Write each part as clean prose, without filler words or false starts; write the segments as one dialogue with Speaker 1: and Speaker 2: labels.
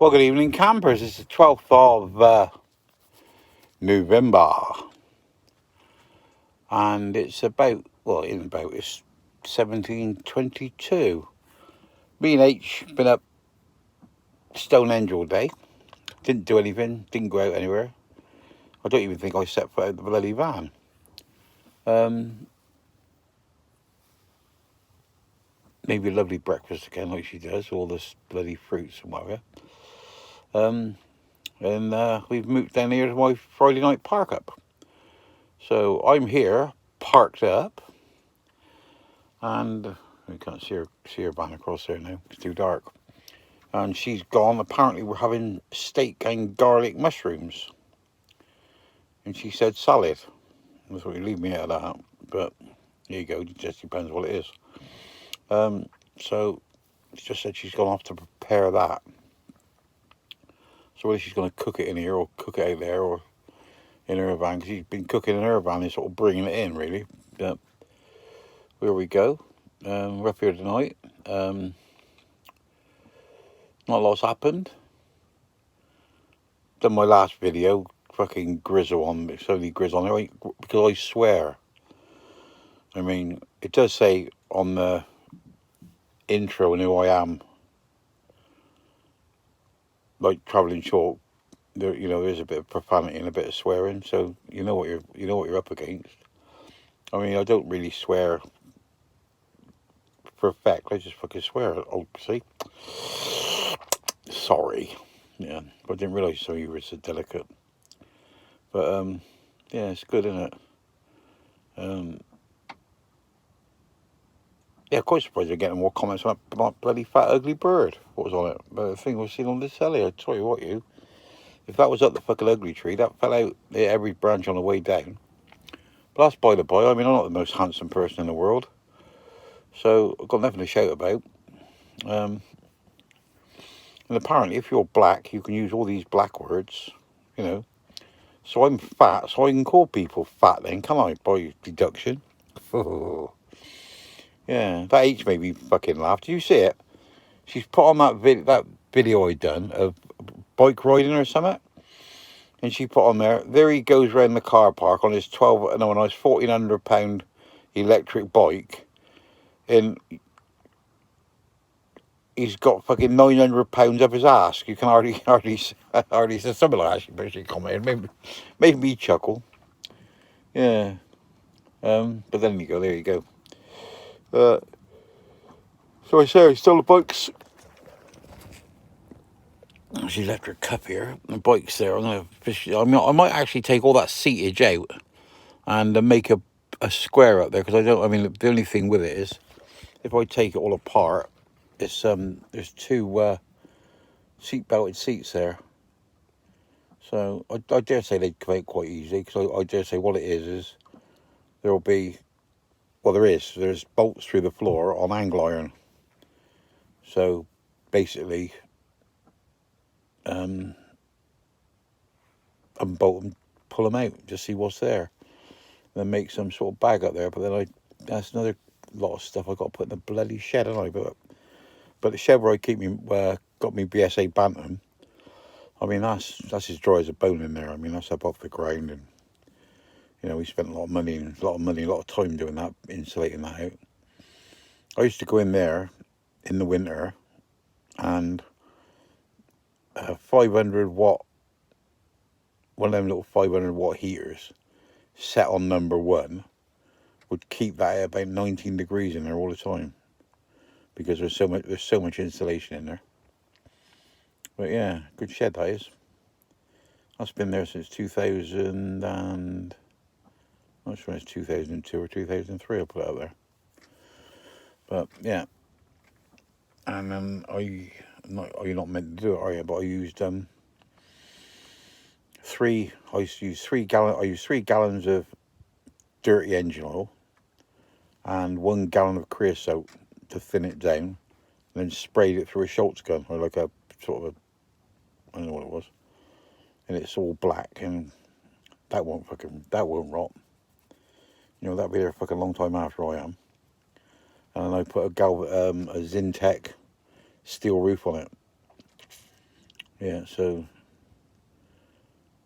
Speaker 1: Well, good evening, campers. It's the 12th of November, and it's it's 17:22. Me and H been up Stonehenge all day. Didn't do anything. Didn't go out anywhere. I don't even think I set foot out the bloody van. Maybe a lovely breakfast again, like she does, all this bloody fruits and whatever. And we've moved down here to my Friday night park up. So I'm here, parked up, and we can't see her van across there now. It's too dark. And she's gone. Apparently, we're having steak and garlic mushrooms. And she said salad. That's what you leave me out of that. But there you go. It just depends what it is. So she just said she's gone off to prepare that. So whether she's going to cook it in here or cook it out there or in her van, because she's been cooking in her van and sort of bringing it in, really. But here we go. We're up here tonight. Not a lot's happened. Done my last video, fucking grizzle on, it's only grizzle on it, because I swear. I mean, it does say on the intro and who I am, like travelling short, there's a bit of profanity and a bit of swearing, so you know what you're up against. I mean, I don't really swear for a fact, I just fucking swear, obviously. Sorry. Yeah, but I didn't realise some of you were so delicate. But, yeah, it's good, isn't it? Yeah, quite surprised you're getting more comments about my bloody fat ugly bird. What was on it? But the thing was seen on the telly. I tell you what, if that was up the fucking ugly tree, that fell out every branch on the way down. But that's by the by. I mean, I'm not the most handsome person in the world, so I've got nothing to shout about. And apparently, if you're black, you can use all these black words, you know. So I'm fat, so I can call people fat then, can I, by deduction? Oh. Yeah, that H made me fucking laugh. Do you see it? She's put on that video I done of bike riding or something, and she put on there he goes round the car park on his £1,400 electric bike, and he's got fucking £900 up his ass. You can hardly say something like that. She commented, made me chuckle. Yeah. But then there you go. So I say, still the bikes. She's left her cup here. The bike's there. I might actually take all that seatage out and make a square up there, because the only thing with it is, if I take it all apart, it's there's two seat belted seats there. So I dare say they'd come out quite easily, because I dare say what it is there'll be, well, there's bolts through the floor on angle iron. So basically, unbolt them, pull them out, just see what's there, then make some sort of bag up there. But then that's another lot of stuff I got to put in the bloody shed, haven't I? But the shed where I keep me got me BSA Bantam, I mean, that's as dry as a bone in there. I mean, that's up off the ground, and we spent a lot of money, a lot of time doing that, insulating that out. I used to go in there in the winter, and 500 watt, one of them little 500 watt heaters set on number one would keep that at about 19 degrees in there all the time, because there's so much insulation in there. But yeah, good shed that is. That's been there since 2000 and, I'm not sure it's 2002 or 2003 I put it up there. But yeah, and you're not meant to do it, are you? But I used I used to use 3 gallons of dirty engine oil and 1 gallon of creosote to thin it down, and then sprayed it through a Schultz gun, or like a sort of I don't know what it was, and it's all black, and that won't rot. That'll be there a fucking long time after I am. And I put a Zintec steel roof on it. Yeah, so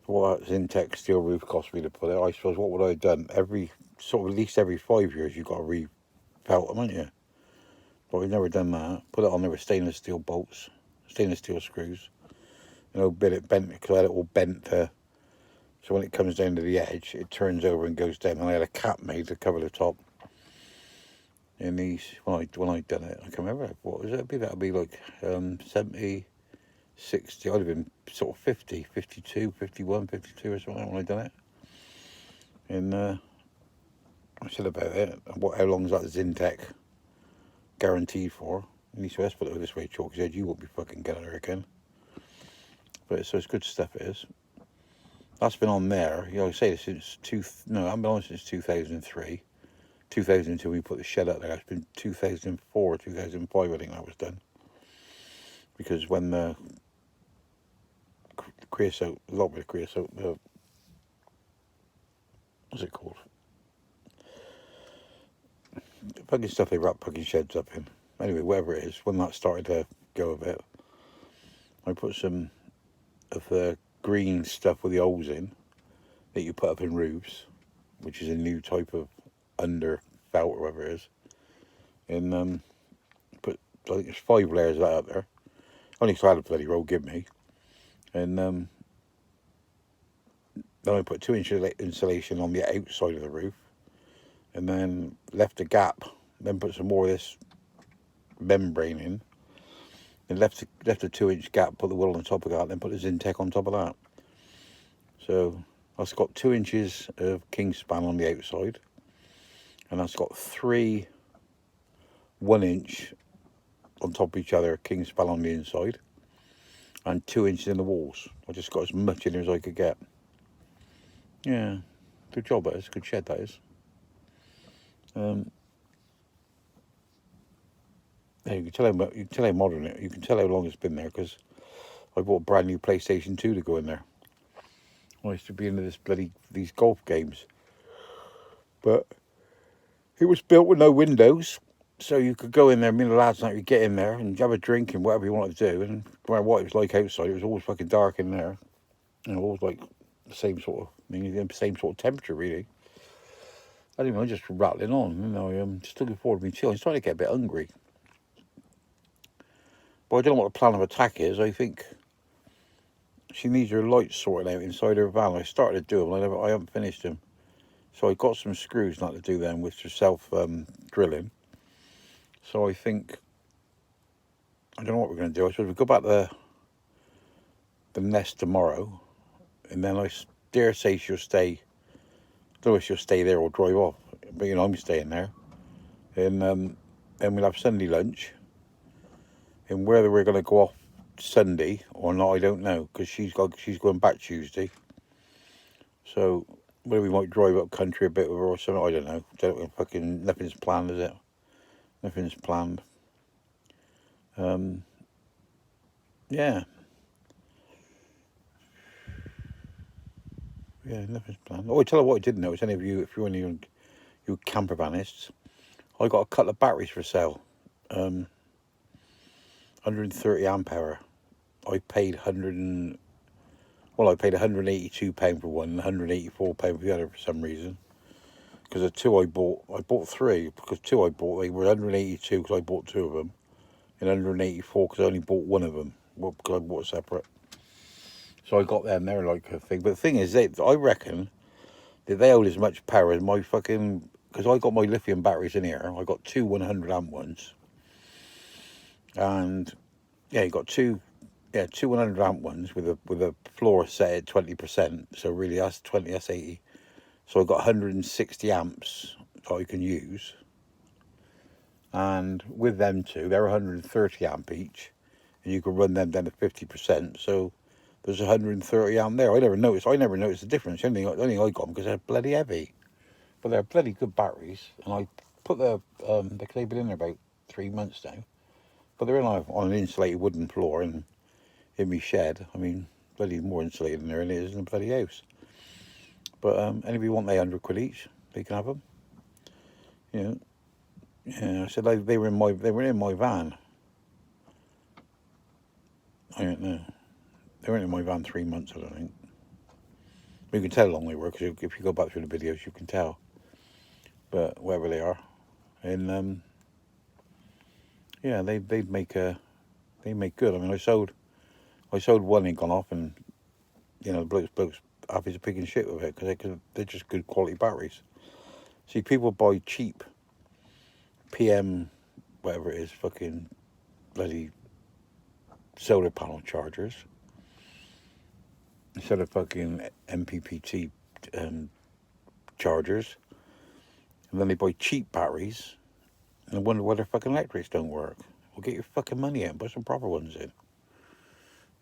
Speaker 1: what that Zintec steel roof cost me to put it, I suppose what would I have done? Every sort of at least every 5 years you've got to re-felt them, haven't you? But we've never done that. Put it on there with stainless steel bolts, stainless steel screws. You know, bent because I had it all bent so when it comes down to the edge, it turns over and goes down. And I had a cap made to cover the top. And these, when I done it, I can't remember what was it. That'd be like 70, 60. I'd have been sort of 50, 52, 51, 52 or something when I done it. And I said about it. How long is that Zintec guaranteed for? And he said, let's put it this way, Chalk. He said, you won't be fucking getting it again. But so it's good stuff. It is. That's been on there. You know, I say since I've been on since 2003. 2002 we put the shed up there. It's been 2004, 2005 I think that was done. Because when the creosote, a lot of the creosote, what's it called? The fucking stuff they wrap fucking sheds up in. Anyway, whatever it is, when that started to go a bit, I put some of the green stuff with the holes in that you put up in roofs, which is a new type of under felt or whatever it is. And put, I think there's 5 layers of that up there. Only so I had a bloody roll give me. And then I put 2-inch insulation on the outside of the roof. And then left a gap. Then put some more of this membrane in. And left a 2-inch gap, put the wool on top of that, then put the Zintec on top of that. So that's got 2 inches of kingspan on the outside. And that's got 3 1-inch on top of each other, kingspan on the inside. And 2 inches in the walls. I just got as much in there as I could get. Yeah, good job that is, good shed that is. Yeah, you can tell how modern it. You can tell how long it's been there because I bought a brand new PlayStation 2 to go in there. I used to be into these golf games, but it was built with no windows, so you could go in there. Me and the lads and you get in there and have a drink and whatever you wanted to do. And no matter what it was like outside, it was always fucking dark in there. You know, always like the same sort of, the same sort of temperature really. Anyway, I'm just rattling on. You know, I'm just looking forward to me chilling. I'm starting to get a bit hungry. But I don't know what the plan of attack is. I think she needs her lights sorted out inside her van. I started to do them, I haven't finished them. So I got some screws not to do them, which are self drilling. So I think, I don't know what we're going to do. I suppose we go back to the nest tomorrow, and then I dare say she'll stay. I don't know if she'll stay there or drive off, but you know I'm staying there. And then we'll have Sunday lunch. And whether we're going to go off Sunday or not, I don't know, because she's going back Tuesday. So whether we might drive up country a bit with her or something, I don't know. Fucking nothing's planned, is it? Nothing's planned. Yeah. Yeah, nothing's planned. Oh, I tell you what I didn't know. It's any of you, if you're any of you camper vanists, I got a couple of batteries for sale. 130 amp hour. I paid I paid £182 for one and £184 for the other for some reason. Because the two I bought 3, because 2 I bought, they were 182 because I bought 2 of them, and 184 because I only bought 1 of them, because I bought separate. So I got them, they're like a thing. But the thing is, I reckon that they hold as much power as my fucking, because I got my lithium batteries in here. I got 2 100 amp ones. And yeah, you got two 100 amp ones with a floor set at 20%. So really that's 80. So I got 160 amps that I can use. And with them two, they're 130 amp each. And you can run them down to 50%. So there's 130 amp there. I never noticed the difference. The only thing I got them because they're bloody heavy. But they're bloody good batteries. And I put they've been in there about 3 months now. But they're on an insulated wooden floor in my shed. I mean, bloody more insulated in there than it is in a bloody house. But anybody want they £100 each, they can have them. You know. Yeah, I said they were in my van. I don't know. They weren't in my van 3 months, I don't think. You can tell how long they were, because if you go back through the videos, you can tell. But wherever they are. And, yeah, they make good. I mean, I sold one, and gone off, and, the blokes happy to pig and shit with it, because they're just good quality batteries. See, people buy cheap PM, whatever it is, fucking bloody solar panel chargers, instead of fucking MPPT chargers, and then they buy cheap batteries and wonder why their fucking electrics don't work. Well, get your fucking money out and put some proper ones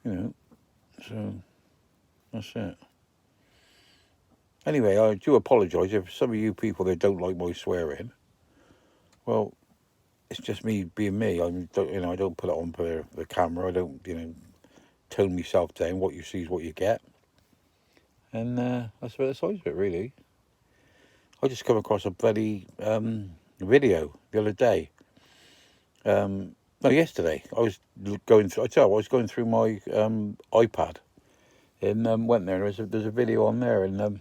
Speaker 1: in. So that's it. Anyway, I do apologise if some of you people that don't like my swearing. Well, it's just me being me. I don't put it on for the camera. I don't, tone myself down. What you see is what you get. And that's about the size of it, really. I just come across a bloody video the other day. No, yesterday. I was going through. I was going through my iPad, and went there. There's a video on there, and that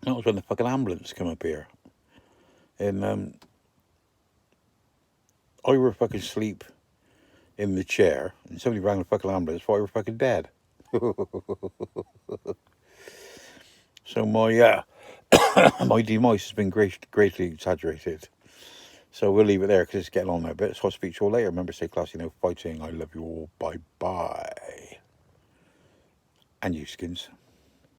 Speaker 1: was when the fucking ambulance come up here, and I were fucking asleep in the chair, and somebody rang the fucking ambulance. Thought I were fucking dead. So my my demise has been greatly exaggerated. So we'll leave it there, because it's getting on a bit. So I'll speak to you all later. Remember, stay classy, fighting. I love you all. Bye bye. And you, skins.